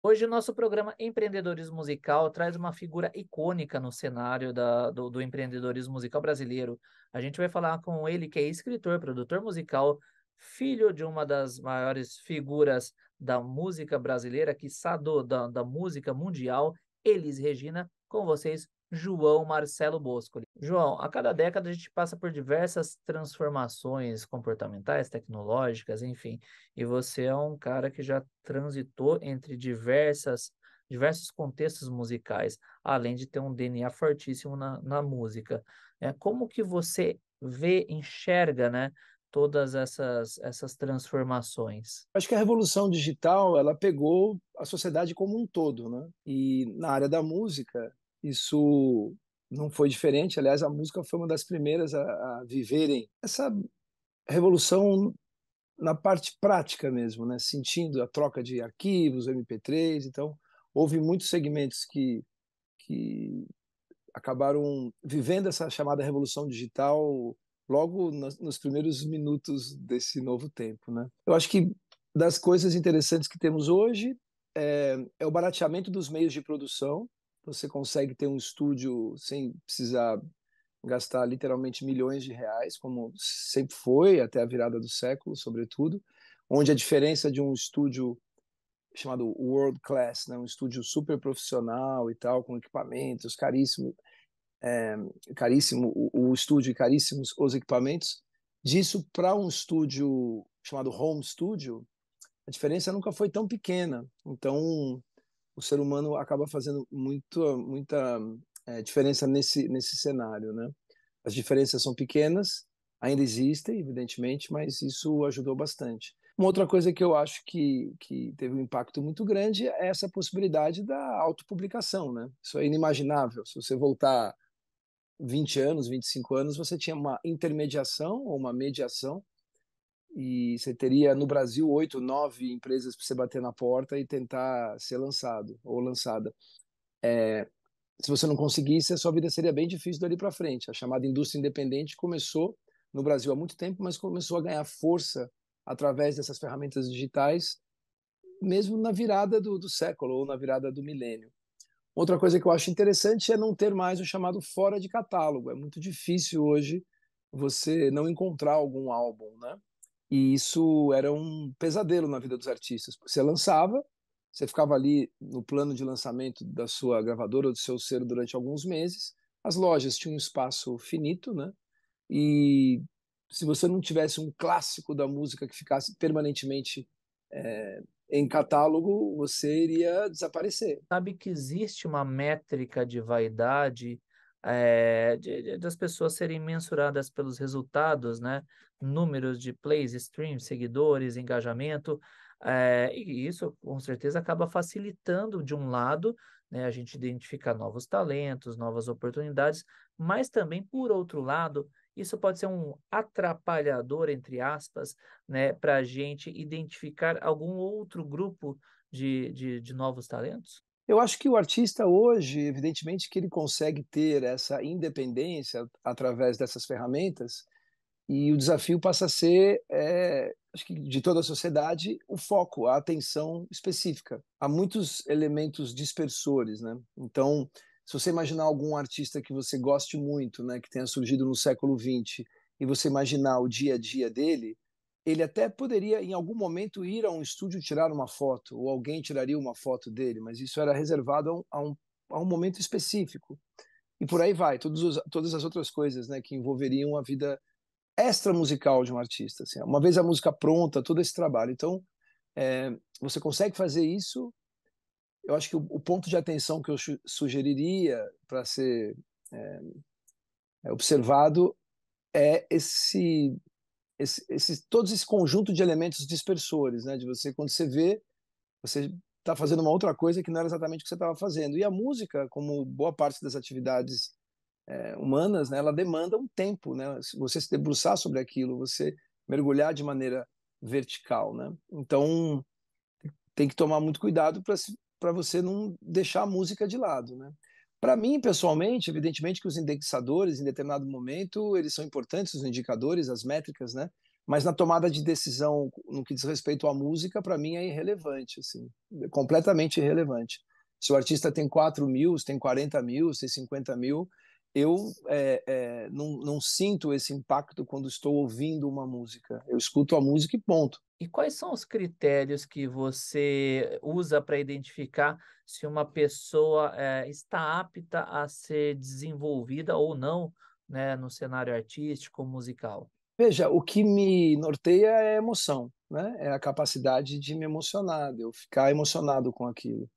Hoje, o nosso programa Empreendedorismo Musical traz uma figura icônica no cenário do empreendedorismo musical brasileiro. A gente vai falar com ele, que é escritor, produtor musical, filho de uma das maiores figuras da música brasileira, quiçá da música mundial, Elis Regina, com vocês, João Marcelo Boscoli. João, a cada década a gente passa por diversas transformações comportamentais, tecnológicas, enfim. E você é um cara que já transitou entre diversos contextos musicais, além de ter um DNA fortíssimo na música. Como que você vê, enxerga, né, todas essas transformações? Acho que a revolução digital, ela pegou a sociedade como um todo, né? E na área da música, isso não foi diferente. Aliás, a música foi uma das primeiras a viverem essa revolução na parte prática mesmo, né? Sentindo a troca de arquivos, MP3. Então, houve muitos segmentos que acabaram vivendo essa chamada revolução digital logo nos primeiros minutos desse novo tempo, né? Eu acho que das coisas interessantes que temos hoje é o barateamento dos meios de produção. Você consegue ter um estúdio sem precisar gastar literalmente milhões de reais, como sempre foi até a virada do século, sobretudo, onde a diferença de um estúdio chamado World Class, né, um estúdio super profissional e tal, com equipamentos caríssimos, caríssimo o estúdio e caríssimos os equipamentos, disso para um estúdio chamado home studio, a diferença nunca foi tão pequena. Então, o ser humano acaba fazendo muita diferença nesse cenário, né? As diferenças são pequenas, ainda existem, evidentemente, mas isso ajudou bastante. Uma outra coisa que eu acho que teve um impacto muito grande é essa possibilidade da autopublicação, né? Isso é inimaginável. Se você voltar 20 anos, 25 anos, você tinha uma intermediação ou uma mediação e você teria no Brasil 8, 9 empresas para você bater na porta e tentar ser lançado ou lançada. Se você não conseguisse, a sua vida seria bem difícil dali para frente. A chamada indústria independente começou no Brasil há muito tempo, mas começou a ganhar força através dessas ferramentas digitais, mesmo na virada do século ou na virada do milênio. Outra coisa que eu acho interessante é não ter mais o chamado fora de catálogo. É muito difícil hoje você não encontrar algum álbum, né? E isso era um pesadelo na vida dos artistas. Você lançava, você ficava ali no plano de lançamento da sua gravadora ou do seu selo durante alguns meses. As lojas tinham um espaço finito, né? E se você não tivesse um clássico da música que ficasse permanentemente em catálogo, você iria desaparecer. Sabe que existe uma métrica de vaidade, das pessoas serem mensuradas pelos resultados, né? Números de plays, streams, seguidores, engajamento, e isso com certeza acaba facilitando de um lado, né? A gente identificar novos talentos, novas oportunidades, mas também, por outro lado, isso pode ser um atrapalhador, entre aspas, né? Para a gente identificar algum outro grupo de novos talentos? Eu acho que o artista hoje, evidentemente, que ele consegue ter essa independência através dessas ferramentas, e o desafio passa a ser, acho que de toda a sociedade, o foco, a atenção específica. Há muitos elementos dispersores, né? Então, se você imaginar algum artista que você goste muito, né, que tenha surgido no século XX, e você imaginar o dia a dia dele, ele até poderia, em algum momento, ir a um estúdio tirar uma foto, ou alguém tiraria uma foto dele, mas isso era reservado a um momento específico. E por aí vai, todas as outras coisas, né, que envolveriam a vida extra musical de um artista. Assim. Uma vez a música pronta, todo esse trabalho. Então, você consegue fazer isso. Eu acho que o ponto de atenção que eu sugeriria para ser observado é todo esse conjunto de elementos dispersores, né? De você, quando você vê, você está fazendo uma outra coisa que não era exatamente o que você estava fazendo. E a música, como boa parte das atividades humanas, né, ela demanda um tempo, né? Se você se debruçar sobre aquilo, você mergulhar de maneira vertical, né? Então tem que tomar muito cuidado para você não deixar a música de lado, né? Para mim, pessoalmente, evidentemente que os indexadores, em determinado momento, eles são importantes, os indicadores, as métricas, né? mas na tomada de decisão, no que diz respeito à música, para mim é irrelevante, assim, é completamente irrelevante. Se o artista tem 4 mil, se tem 40 mil, se tem 50 mil, eu não sinto esse impacto quando estou ouvindo uma música. Eu escuto a música e ponto. E quais são os critérios que você usa para identificar se uma pessoa está apta a ser desenvolvida ou não, né, no cenário artístico, musical? Veja, o que me norteia é a emoção, né? É a capacidade de me emocionar, de eu ficar emocionado com aquilo.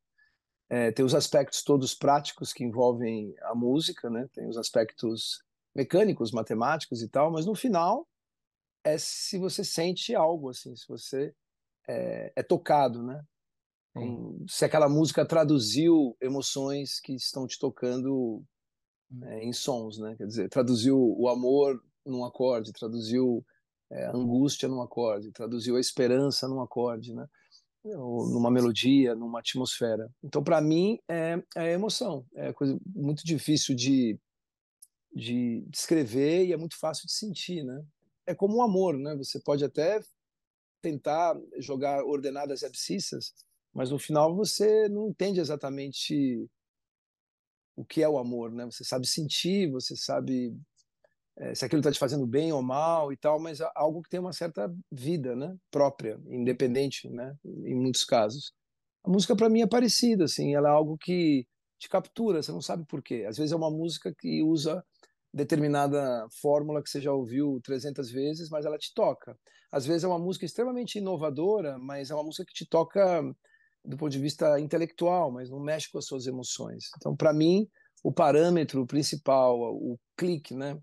Tem os aspectos todos práticos que envolvem a música, né? Tem os aspectos mecânicos, matemáticos e tal, mas no final é se você sente algo, assim, se você é tocado, né? Sim. Se aquela música traduziu emoções que estão te tocando em sons, né? Quer dizer, traduziu o amor num acorde, traduziu a angústia num acorde, traduziu a esperança num acorde, né? Ou numa melodia, numa atmosfera. Então, para mim, é emoção. É coisa muito difícil de descrever e é muito fácil de sentir, né? É como um amor, né? Você pode até tentar jogar ordenadas e abscissas, mas no final você não entende exatamente o que é o amor, né? Você sabe sentir, você sabe se aquilo está te fazendo bem ou mal e tal, mas é algo que tem uma certa vida, né? Própria, independente, né? Em muitos casos. A música para mim é parecida, assim, ela é algo que te captura, você não sabe por quê. Às vezes é uma música que usa determinada fórmula que você já ouviu 300 vezes, mas ela te toca. Às vezes é uma música extremamente inovadora, mas é uma música que te toca do ponto de vista intelectual, mas não mexe com as suas emoções. Então, para mim, o parâmetro principal, o clique, né?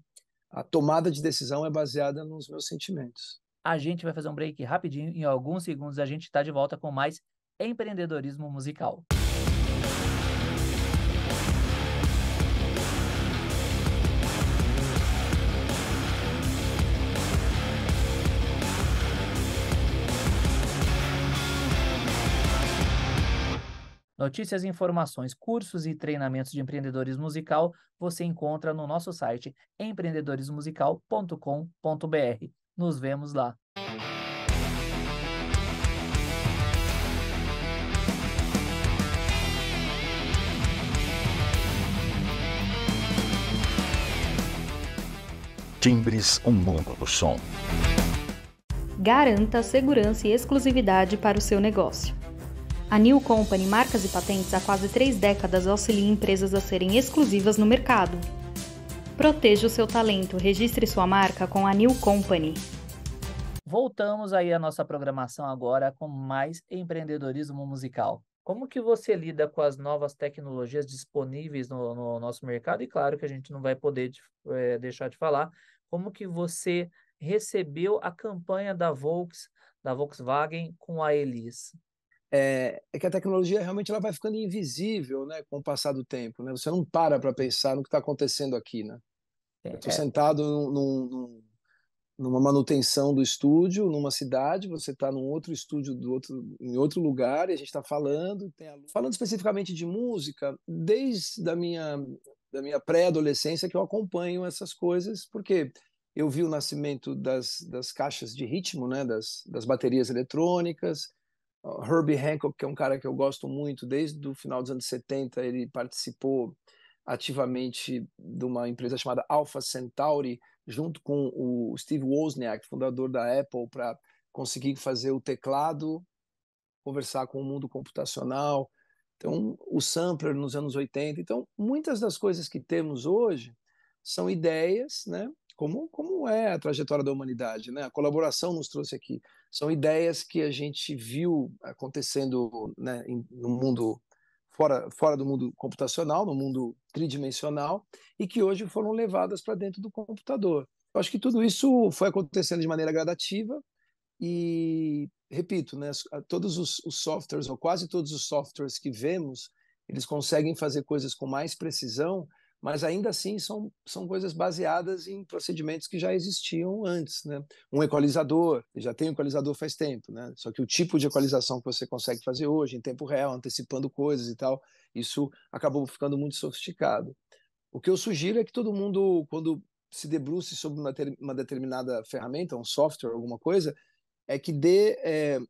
A tomada de decisão é baseada nos meus sentimentos. A gente vai fazer um break rapidinho, em alguns segundos a gente está de volta com mais empreendedorismo musical. Notícias, informações, cursos e treinamentos de empreendedorismo musical você encontra no nosso site empreendedorismomusical.com.br. Nos vemos lá. Timbres, um mundo do som. Garanta segurança e exclusividade para o seu negócio. A New Company Marcas e Patentes há quase 3 décadas auxilia empresas a serem exclusivas no mercado. Proteja o seu talento, registre sua marca com a New Company. Voltamos aí à nossa programação agora com mais empreendedorismo musical. Como que você lida com as novas tecnologias disponíveis no nosso mercado? E claro que a gente não vai poder deixar de falar, como que você recebeu a campanha da Volkswagen com a Elis? Que a tecnologia realmente ela vai ficando invisível, né, com o passar do tempo, né? Você não para pensar no que está acontecendo aqui, né? Eu estou É, sentado numa manutenção do estúdio, numa cidade, você está num outro estúdio em outro lugar, e a gente está falando especificamente de música, desde da minha pré-adolescência que eu acompanho essas coisas, porque eu vi o nascimento das caixas de ritmo, né, das baterias eletrônicas. Herbie Hancock, que é um cara que eu gosto muito, desde o final dos anos 70, ele participou ativamente de uma empresa chamada Alpha Centauri, junto com o Steve Wozniak, fundador da Apple, para conseguir fazer o teclado conversar com o mundo computacional. Então, o sampler nos anos 80. Então, muitas das coisas que temos hoje são ideias, né? Como é a trajetória da humanidade, né? A colaboração nos trouxe aqui. São ideias que a gente viu acontecendo, né, no mundo fora do mundo computacional, no mundo tridimensional, e que hoje foram levadas para dentro do computador. Eu acho que tudo isso foi acontecendo de maneira gradativa e, repito, né, todos os softwares, ou quase todos os softwares que vemos, eles conseguem fazer coisas com mais precisão, mas ainda assim são coisas baseadas em procedimentos que já existiam antes, né? Um equalizador, já tem um equalizador faz tempo, né? Só que o tipo de equalização que você consegue fazer hoje, em tempo real, antecipando coisas e tal, isso acabou ficando muito sofisticado. O que eu sugiro é que todo mundo, quando se debruce sobre uma determinada ferramenta, um software, alguma coisa, é que dê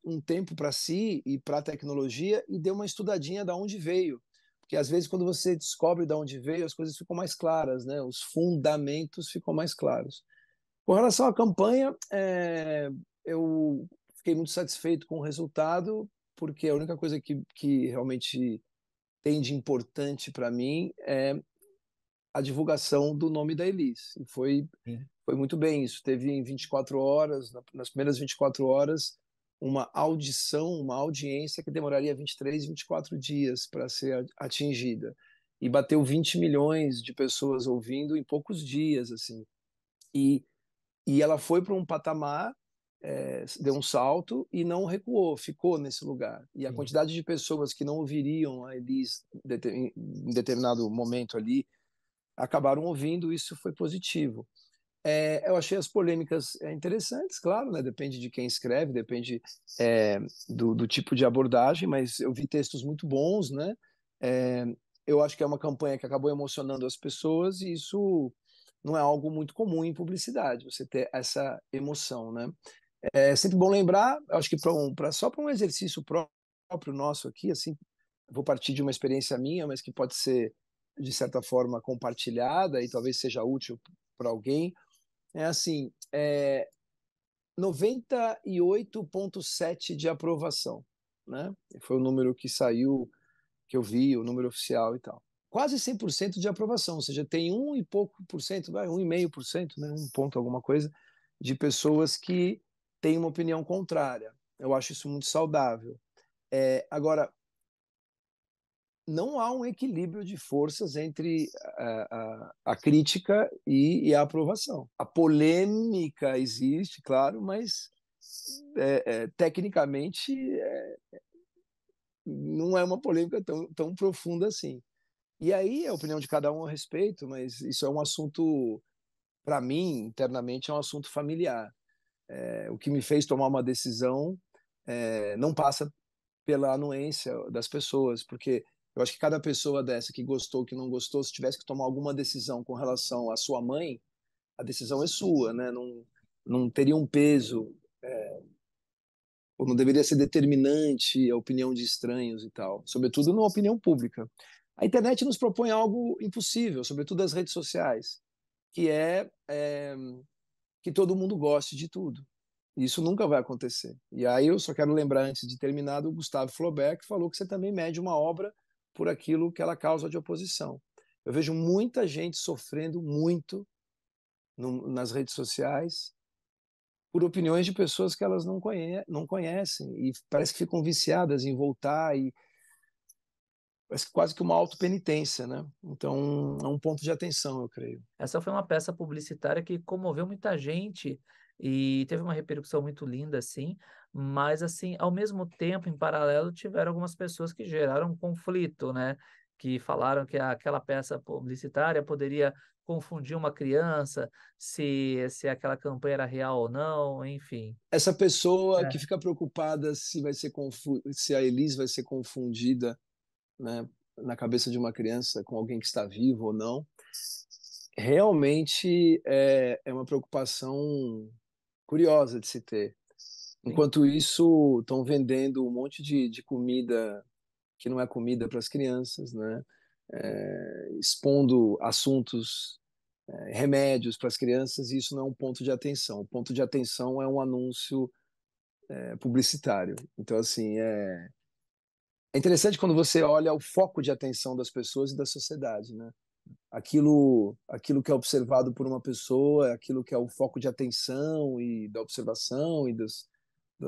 um tempo para si e para a tecnologia e dê uma estudadinha de onde veio. Porque às vezes quando você descobre de onde veio, as coisas ficam mais claras, né? Os fundamentos ficam mais claros. Com relação à campanha, eu fiquei muito satisfeito com o resultado, porque a única coisa que realmente tem de importante para mim é a divulgação do nome da Elis. E foi muito bem isso. Teve em 24 horas, nas primeiras 24 horas, uma audição, uma audiência que demoraria 23, 24 dias para ser atingida. E bateu 20 milhões de pessoas ouvindo em poucos dias, assim. E ela foi para um patamar, deu um salto e não recuou, ficou nesse lugar. E a quantidade de pessoas que não ouviriam a Elis em determinado momento ali, acabaram ouvindo, isso foi positivo. Eu achei as polêmicas interessantes, claro, né? Depende de quem escreve, depende do tipo de abordagem, mas eu vi textos muito bons, né? Eu acho que é uma campanha que acabou emocionando as pessoas e isso não é algo muito comum em publicidade, você ter essa emoção, né? É sempre bom lembrar, acho que só para um exercício próprio nosso aqui, assim, vou partir de uma experiência minha, mas que pode ser, de certa forma, compartilhada e talvez seja útil para alguém. É assim, 98,7 de aprovação, né? Foi o número que saiu, que eu vi, o número oficial e tal. Quase 100% de aprovação, ou seja, tem 1 e pouco por cento, 1,5%, né? 1 ponto alguma coisa, de pessoas que têm uma opinião contrária. Eu acho isso muito saudável. Agora, não há um equilíbro de forças entre a crítica e a aprovação. A polêmica existe, claro, mas tecnicamente não é uma polêmica tão profunda assim. E aí a opinião de cada um a respeito, mas isso é um assunto, para mim, internamente, é um assunto familiar. O que me fez tomar uma decisão não passa pela anuência das pessoas, porque eu acho que cada pessoa dessa que gostou, que não gostou, se tivesse que tomar alguma decisão com relação à sua mãe, a decisão é sua, né? Não teria um peso, ou não deveria ser determinante a opinião de estranhos e tal, sobretudo na opinião pública. A internet nos propõe algo impossível, sobretudo as redes sociais, que é que todo mundo goste de tudo. Isso nunca vai acontecer. E aí eu só quero lembrar, antes de terminar, do Gustavo Flaubert, que falou que você também mede uma obra por aquilo que ela causa de oposição. Eu vejo muita gente sofrendo muito nas redes sociais por opiniões de pessoas que elas não conhecem e parece que ficam viciadas em voltar e parece quase que uma autopenitência, né? Então é um ponto de atenção, eu creio. Essa foi uma peça publicitária que comoveu muita gente e teve uma repercussão muito linda, assim, mas, assim, ao mesmo tempo, em paralelo, tiveram algumas pessoas que geraram conflito, né? Que falaram que aquela peça publicitária poderia confundir uma criança, se aquela campanha era real ou não, enfim. Essa pessoa que É. fica preocupada se a Elis vai ser confundida, né, na cabeça de uma criança com alguém que está vivo ou não, realmente é uma preocupação curiosa de se ter. Sim. Enquanto isso, estão vendendo um monte de comida que não é comida para as crianças, né? Expondo assuntos, remédios para as crianças, e isso não é um ponto de atenção. O ponto de atenção é um anúncio publicitário. Então, assim, é interessante quando você olha o foco de atenção das pessoas e da sociedade, né? Aquilo que é observado por uma pessoa, aquilo que é o foco de atenção e da observação e das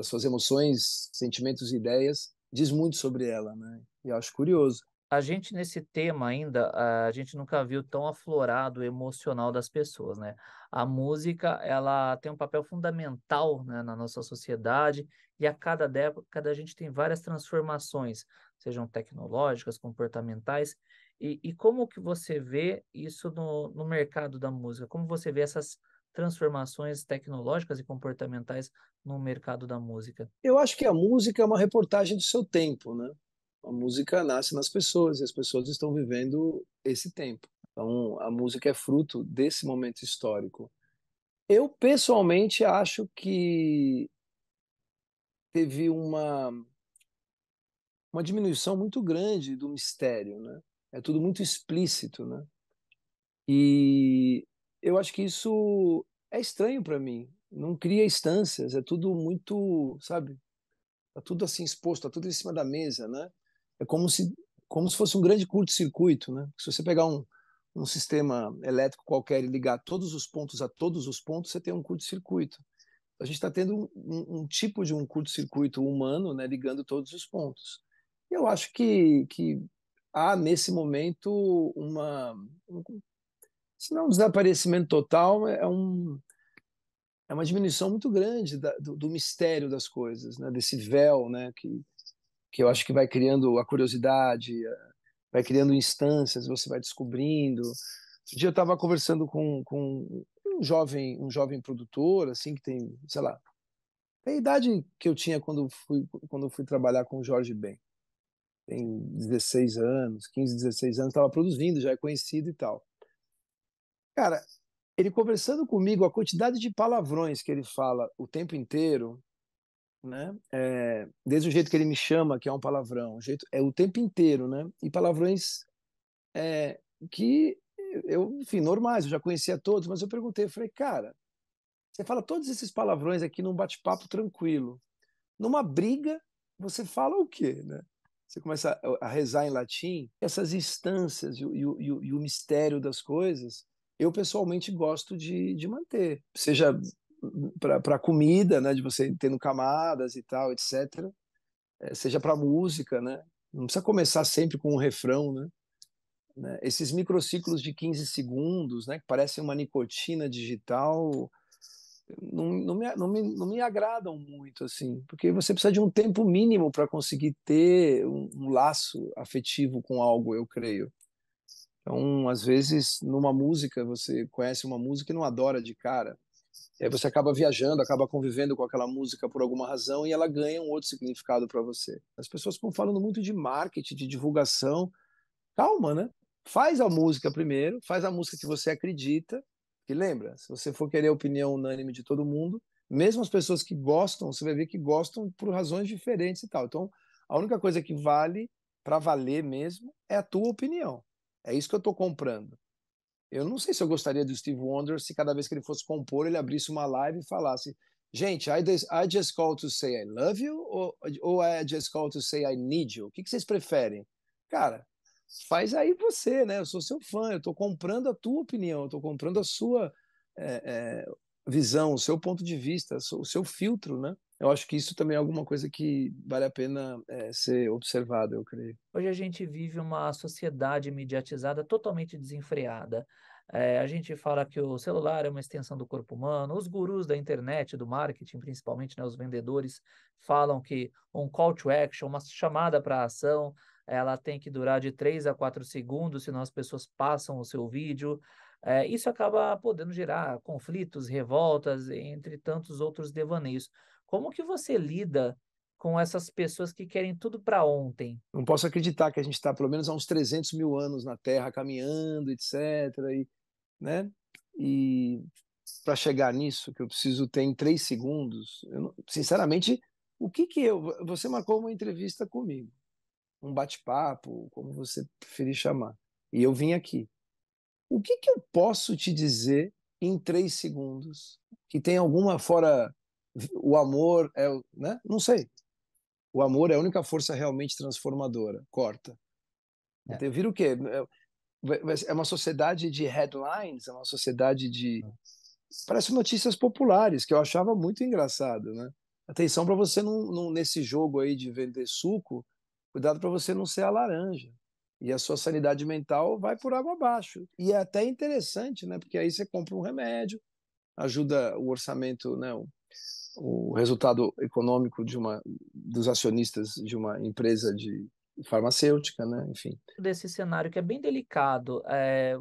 suas emoções, sentimentos e ideias, diz muito sobre ela, né? E eu acho curioso. A gente, nesse tema ainda, a gente nunca viu tão aflorado o emocional das pessoas, né? A música, ela tem um papel fundamental, né, na nossa sociedade e a cada década a gente tem várias transformações, sejam tecnológicas, comportamentais. E como que você vê isso no mercado da música? Como você vê essas transformações tecnológicas e comportamentais no mercado da música? Eu acho que a música é uma reportagem do seu tempo, né? A música nasce nas pessoas e as pessoas estão vivendo esse tempo. Então, a música é fruto desse momento histórico. Eu, pessoalmente, acho que teve uma diminuição muito grande do mistério, né? É tudo muito explícito, né? E eu acho que isso é estranho para mim. Não cria instâncias, é tudo muito, sabe? Tá tudo assim exposto, tá tudo em cima da mesa, né? É como se fosse um grande curto-circuito, né? Se você pegar um sistema elétrico qualquer e ligar todos os pontos a todos os pontos, você tem um curto-circuito. A gente está tendo um tipo de um curto-circuito humano, né, ligando todos os pontos. Eu acho que há, nesse momento, se não um desaparecimento total, é uma diminuição muito grande do mistério das coisas, né, desse véu, né, que eu acho que vai criando a curiosidade, vai criando instâncias, você vai descobrindo. Outro dia eu estava conversando com um jovem produtor, assim, que tem, sei lá, tem a idade que eu tinha quando fui trabalhar com o Jorge Ben. Tem 16 anos, 15, 16 anos, estava produzindo, já é conhecido e tal. Cara, ele conversando comigo, a quantidade de palavrões que ele fala o tempo inteiro, né? Desde o jeito que ele me chama, que é um palavrão, é o tempo inteiro, né? E palavrões que eu, enfim, normais, eu já conhecia todos, mas eu perguntei, eu falei, cara, você fala todos esses palavrões aqui num bate-papo tranquilo. Numa briga, você fala o quê, né? Você começa a rezar em latim, essas instâncias e o mistério das coisas, eu pessoalmente gosto de manter. Seja para comida, né, de você tendo camadas e tal, etc. Seja para música, né? Não precisa começar sempre com um refrão, né? Esses microciclos de 15 segundos, né, que parecem uma nicotina digital, não me agradam muito, assim, porque você precisa de um tempo mínimo para conseguir ter um laço afetivo com algo, eu creio. Então, às vezes, numa música, você conhece uma música e não adora de cara. E aí você acaba viajando, acaba convivendo com aquela música por alguma razão e ela ganha um outro significado para você. As pessoas ficam falando muito de marketing, de divulgação. Calma, né? Faz a música primeiro, faz a música que você acredita. E lembra, se você for querer a opinião unânime de todo mundo, mesmo as pessoas que gostam, você vai ver que gostam por razões diferentes e tal. Então, a única coisa que vale, para valer mesmo, é a tua opinião. É isso que eu estou comprando. Eu não sei se eu gostaria do Steve Wonder se cada vez que ele fosse compor, ele abrisse uma live e falasse: gente, I just call to say I love you ou I just call to say I need you? O que vocês preferem? Cara, faz aí você, né? Eu sou seu fã, eu estou comprando a tua opinião, eu estou comprando a sua é, visão, o seu ponto de vista, o seu filtro, né? Eu acho que isso também é alguma coisa que vale a pena ser observado, eu creio. Hoje a gente vive uma sociedade mediatizada totalmente desenfreada. A gente fala que o celular é uma extensão do corpo humano, os gurus da internet, do marketing, principalmente, né, os vendedores, falam que um call to action, uma chamada para a ação, ela tem que durar de 3 a 4 segundos, senão as pessoas passam o seu vídeo. Isso acaba podendo gerar conflitos, revoltas, entre tantos outros devaneios. Como que você lida com essas pessoas que querem tudo para ontem? Não posso acreditar que a gente está pelo menos há uns 300 mil anos na Terra, caminhando, etc. Né? E para chegar nisso, que eu preciso ter em 3 segundos, sinceramente, o que que eu. Você marcou uma entrevista comigo, um bate-papo, como você preferir chamar, e eu vim aqui. O que que eu posso te dizer em 3 segundos que tem alguma fora o amor, né? Não sei. O amor é a única força realmente transformadora. Corta. É. Então, vira o quê? É uma sociedade de headlines, é uma sociedade de. Parece notícias populares, que eu achava muito engraçado, né? Atenção para você nesse jogo aí de vender suco, cuidado para você não ser a laranja. E a sua sanidade mental vai por água abaixo. E é até interessante, né? Porque aí você compra um remédio, ajuda o orçamento, né? O resultado econômico dos acionistas de uma empresa de farmacêutica, né? Enfim. Desse cenário que é bem delicado,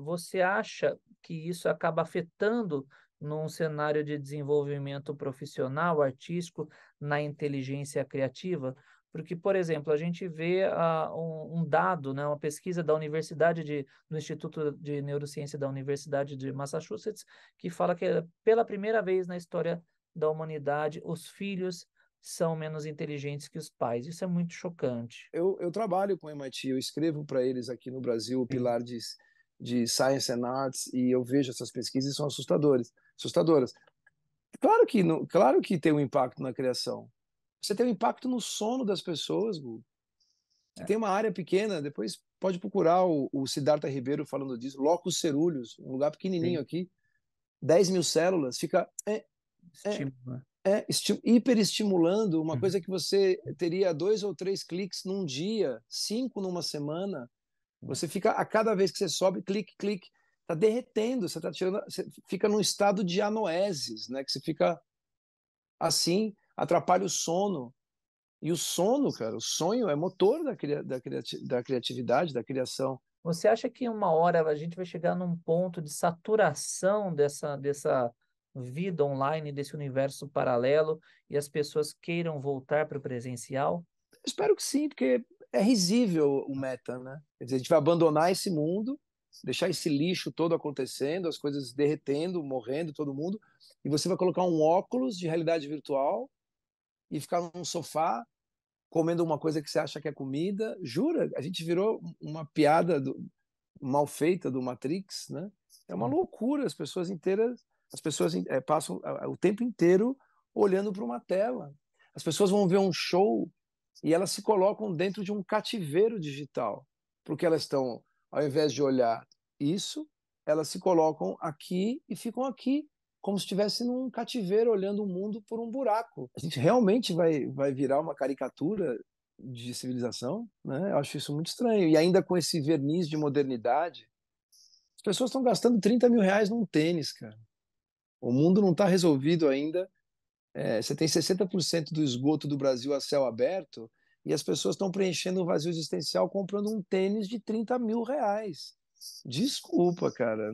você acha que isso acaba afetando num cenário de desenvolvimento profissional, artístico, na inteligência criativa? Porque, por exemplo, a gente vê um dado, né, uma pesquisa da do Instituto de Neurociência da Universidade de Massachusetts, que fala que pela primeira vez na história da humanidade, os filhos são menos inteligentes que os pais. Isso é muito chocante. Eu trabalho com o MIT, eu escrevo para eles aqui no Brasil o Sim. pilar de Science and Arts, e eu vejo essas pesquisas e são assustadoras. Claro que tem um impacto na criação. Você tem um impacto no sono das pessoas, Gu. Você tem uma área pequena, depois pode procurar o Siddhartha Ribeiro falando disso, locus cerúleos, um lugar pequenininho Sim. aqui, 10 mil células, fica Estímulo. hiperestimulando uma coisa que você teria 2 ou 3 cliques num dia, 5 numa semana. Você fica, a cada vez que você sobe, clique, clique, tá derretendo, você tá tirando, você fica num estado de anoeses, né? Que você fica assim, atrapalha o sono. E o sono, cara, o sonho é motor da criatividade, da criação. Você acha que uma hora a gente vai chegar num ponto de saturação dessa vida online, desse universo paralelo, e as pessoas queiram voltar para o presencial? Espero que sim, porque é risível o meta, né? Quer dizer, a gente vai abandonar esse mundo, deixar esse lixo todo acontecendo, as coisas derretendo, morrendo, todo mundo, e você vai colocar um óculos de realidade virtual e ficar num sofá comendo uma coisa que você acha que é comida. Jura? A gente virou uma piada mal feita do Matrix, né? É uma Sim. loucura, as pessoas passam o tempo inteiro olhando para uma tela. As pessoas vão ver um show e elas se colocam dentro de um cativeiro digital, porque elas estão, ao invés de olhar isso, elas se colocam aqui e ficam aqui, como se estivesse num cativeiro olhando o mundo por um buraco. A gente realmente vai virar uma caricatura de civilização, né? Eu acho isso muito estranho. E ainda com esse verniz de modernidade, as pessoas estão gastando 30 mil reais num tênis, cara. O mundo não está resolvido ainda. Você tem 60% do esgoto do Brasil a céu aberto e as pessoas estão preenchendo o vazio existencial comprando um tênis de 30 mil reais. Desculpa, cara.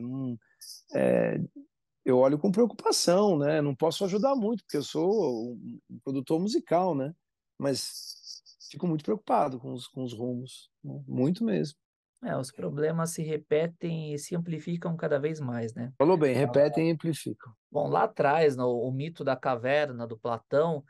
Eu olho com preocupação, né? Não posso ajudar muito, porque eu sou um produtor musical, né? Mas fico muito preocupado com os rumos, né? Muito mesmo. Os problemas se repetem e se amplificam cada vez mais, né? Falou bem, repetem e amplificam. Bom, lá atrás, no o mito da caverna do Platão,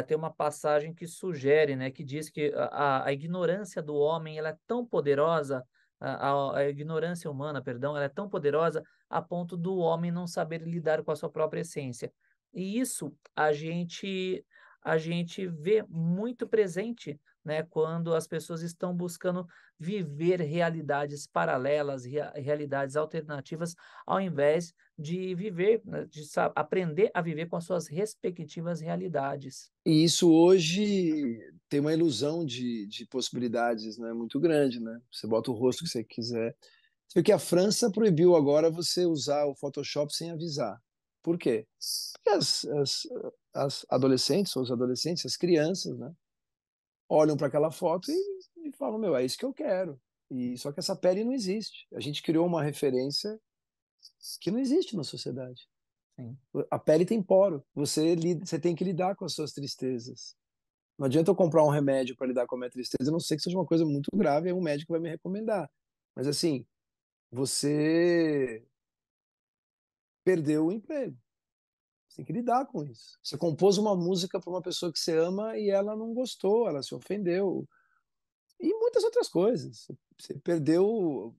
tem uma passagem que sugere, né, que diz que a ignorância do homem ela é tão poderosa, a ignorância humana, perdão, ela é tão poderosa a ponto do homem não saber lidar com a sua própria essência. E isso a gente vê muito presente, né, quando as pessoas estão buscando viver realidades paralelas, realidades alternativas, ao invés de viver, né, aprender a viver com as suas respectivas realidades. E isso hoje tem uma ilusão de possibilidades, né, muito grande, né? Você bota o rosto que você quiser. Você vê que a França proibiu agora você usar o Photoshop sem avisar. Por quê? Porque as adolescentes, ou os adolescentes, as crianças, né, olham para aquela foto e falam, meu, é isso que eu quero. E só que essa pele não existe. A gente criou uma referência que não existe na sociedade. Sim. A pele tem poro. Você tem que lidar com as suas tristezas. Não adianta eu comprar um remédio para lidar com a minha tristeza, a não ser que seja uma coisa muito grave, aí um médico vai me recomendar. Mas assim, você perdeu o emprego. Você tem que lidar com isso. Você compôs uma música para uma pessoa que você ama e ela não gostou, ela se ofendeu. E muitas outras coisas. Você perdeu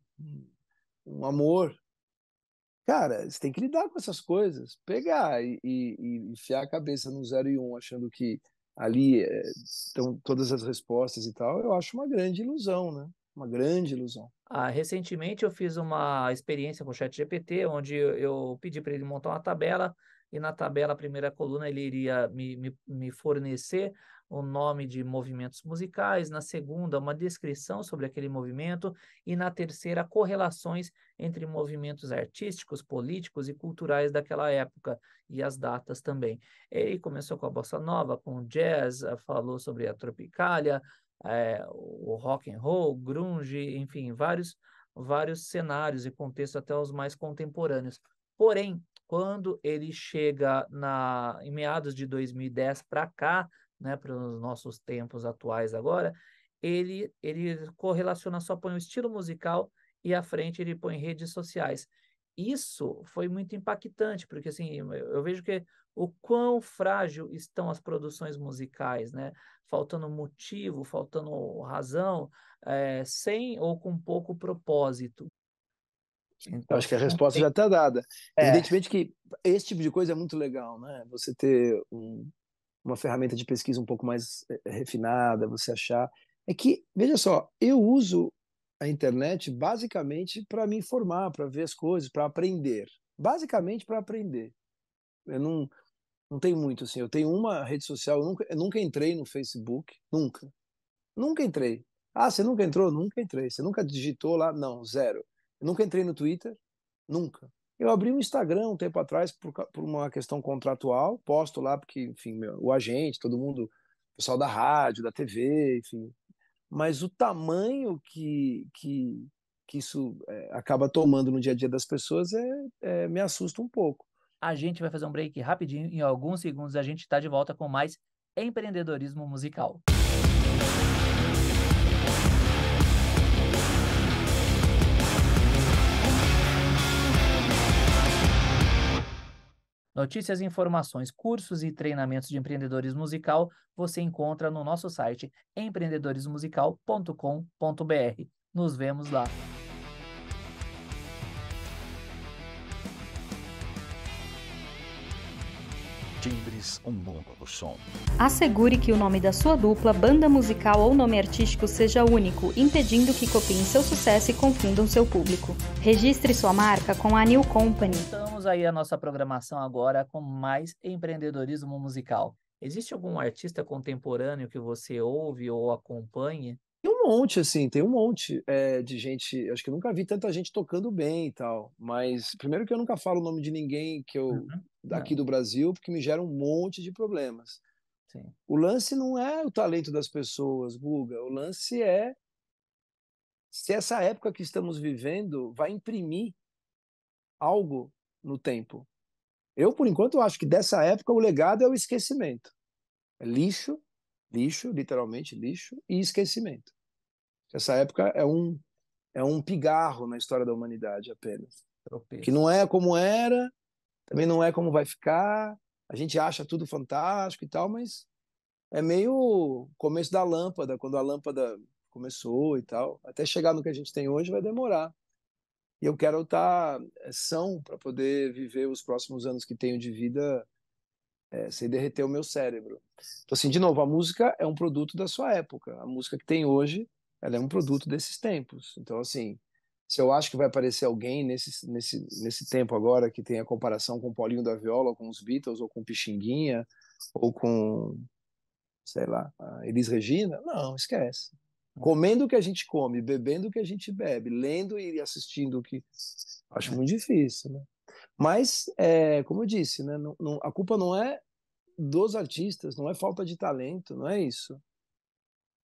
um amor. Cara, você tem que lidar com essas coisas. Pegar e enfiar a cabeça no 0 e 1, achando que ali estão todas as respostas e tal, eu acho uma grande ilusão, né? Uma grande ilusão. Recentemente eu fiz uma experiência com o ChatGPT, onde eu pedi para ele montar uma tabela, e na tabela, a primeira coluna, ele iria me fornecer o nome de movimentos musicais, na segunda, uma descrição sobre aquele movimento, e na terceira, correlações entre movimentos artísticos, políticos e culturais daquela época, e as datas também. Ele começou com a bossa nova, com o jazz, falou sobre a tropicália, o rock and roll, grunge, enfim, vários cenários e contextos, até os mais contemporâneos. Porém, quando ele chega em meados de 2010 para cá, né, para os nossos tempos atuais agora, ele correlaciona, só põe o estilo musical e à frente ele põe redes sociais. Isso foi muito impactante, porque assim, eu vejo que o quão frágil estão as produções musicais, né? Faltando motivo, faltando razão, sem ou com pouco propósito. Eu Então, acho que a se não resposta tem. já está dada. É, Evidentemente que esse tipo de coisa é muito legal, né? Você ter uma ferramenta de pesquisa um pouco mais refinada, você achar. É que, veja só, eu uso a internet basicamente para me informar, para ver as coisas, para aprender. Basicamente para aprender. Eu não tenho muito, assim. Eu tenho uma rede social, eu nunca entrei no Facebook, nunca. Nunca entrei. Ah, você nunca entrou? Nunca entrei. Você nunca digitou lá? Não, zero. Eu nunca entrei no Twitter, nunca. Eu abri um Instagram um tempo atrás por uma questão contratual, posto lá porque, enfim, o agente, todo mundo, o pessoal da rádio, da TV, enfim. Mas o tamanho que isso acaba tomando no dia a dia das pessoas me assusta um pouco. a gente vai fazer um break rapidinho, em alguns segundos a gente está de volta com mais empreendedorismo musical. Notícias, informações, cursos e treinamentos de empreendedorismo musical você encontra no nosso site empreendedorismomusical.com.br. Nos vemos lá. Timbres, um mundo do som. Assegure que o nome da sua dupla, banda musical ou nome artístico seja único, impedindo que copiem seu sucesso e confundam seu público. Registre sua marca com a New Company. Estamos aí a nossa programação agora com mais empreendedorismo musical. Existe algum artista contemporâneo que você ouve ou acompanha? Tem um monte, assim, tem um monte de gente. Acho que eu nunca vi tanta gente tocando bem e tal. Mas, primeiro, que eu nunca falo o nome de ninguém Uhum. daqui Não, do Brasil, porque me gera um monte de problemas. sim. O lance não é o talento das pessoas, Guga. O lance é se essa época que estamos vivendo vai imprimir algo no tempo. Eu, por enquanto, acho que dessa época o legado é o esquecimento. É lixo, lixo, literalmente lixo, e esquecimento. Essa época é um pigarro na história da humanidade apenas. Que Tropeço. não é como era, também não é como vai ficar. A gente acha tudo fantástico e tal, mas é meio começo da lâmpada, quando a lâmpada começou e tal. Até chegar no que a gente tem hoje vai demorar. E eu quero estar são para poder viver os próximos anos que tenho de vida sem derreter o meu cérebro. Então, assim, de novo, a música é um produto da sua época. A música que tem hoje, ela é um produto desses tempos. Então, assim, se eu acho que vai aparecer alguém nesse tempo agora que tem a comparação com o Paulinho da Viola, ou com os Beatles, ou com Pixinguinha, ou com, sei lá, a Elis Regina, não, esquece. Comendo o que a gente come, bebendo o que a gente bebe, lendo e assistindo o que... Acho muito difícil, né? Mas, como eu disse, né, a culpa não é dos artistas, não é falta de talento, não é isso.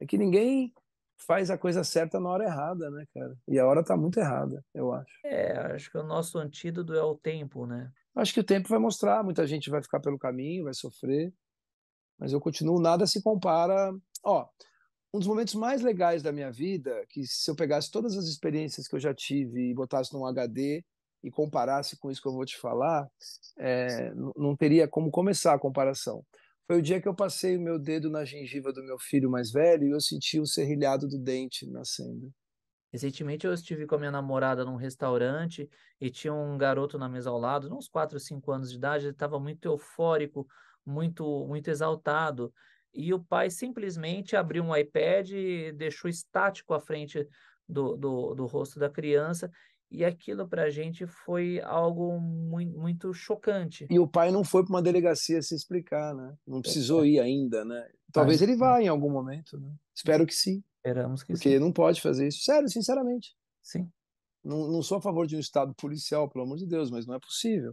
É que ninguém faz a coisa certa na hora errada, né, cara? E a hora tá muito errada, eu acho. Acho que o nosso antídoto é o tempo, né? Acho que o tempo vai mostrar, muita gente vai ficar pelo caminho, vai sofrer, mas eu continuo, nada se compara. Ó, um dos momentos mais legais da minha vida, que se eu pegasse todas as experiências que eu já tive e botasse num HD e comparasse com isso que eu vou te falar, não teria como começar a comparação. Foi o dia que eu passei o meu dedo na gengiva do meu filho mais velho e eu senti o serrilhado do dente nascendo. Recentemente eu estive com a minha namorada num restaurante e tinha um garoto na mesa ao lado, uns 4, 5 anos de idade, ele estava muito eufórico, muito exaltado. E o pai simplesmente abriu um iPad e deixou estático à frente do rosto da criança. E aquilo para a gente foi algo muito chocante. E o pai não foi para uma delegacia se explicar, né? Não precisou ir ainda, né? Talvez Ai, ele vá em algum momento, né? Espero que sim, esperamos que sim. porque não pode fazer isso. Sério, sinceramente. Sim. Não sou a favor de um estado policial, pelo amor de Deus, mas não é possível.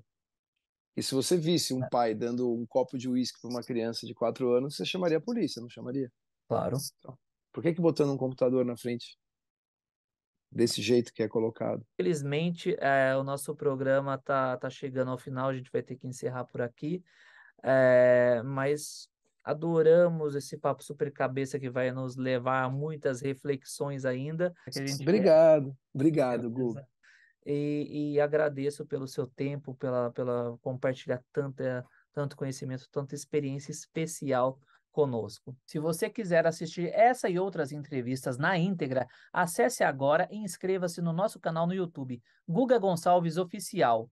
E se você visse um pai dando um copo de uísque para uma criança de 4 anos, você chamaria a polícia, não chamaria? Claro. Então, por que botando um computador na frente desse jeito que é colocado? Infelizmente, o nosso programa tá chegando ao final, a gente vai ter que encerrar por aqui. Mas Adoramos esse papo super cabeça que vai nos levar a muitas reflexões ainda. Que a gente quer, Obrigado, Gu. e agradeço pelo seu tempo, pela compartilhar tanto conhecimento, tanta experiência especial conosco. Se você quiser assistir essa e outras entrevistas na íntegra, acesse agora e inscreva-se no nosso canal no YouTube, Guga Gonçalves Oficial.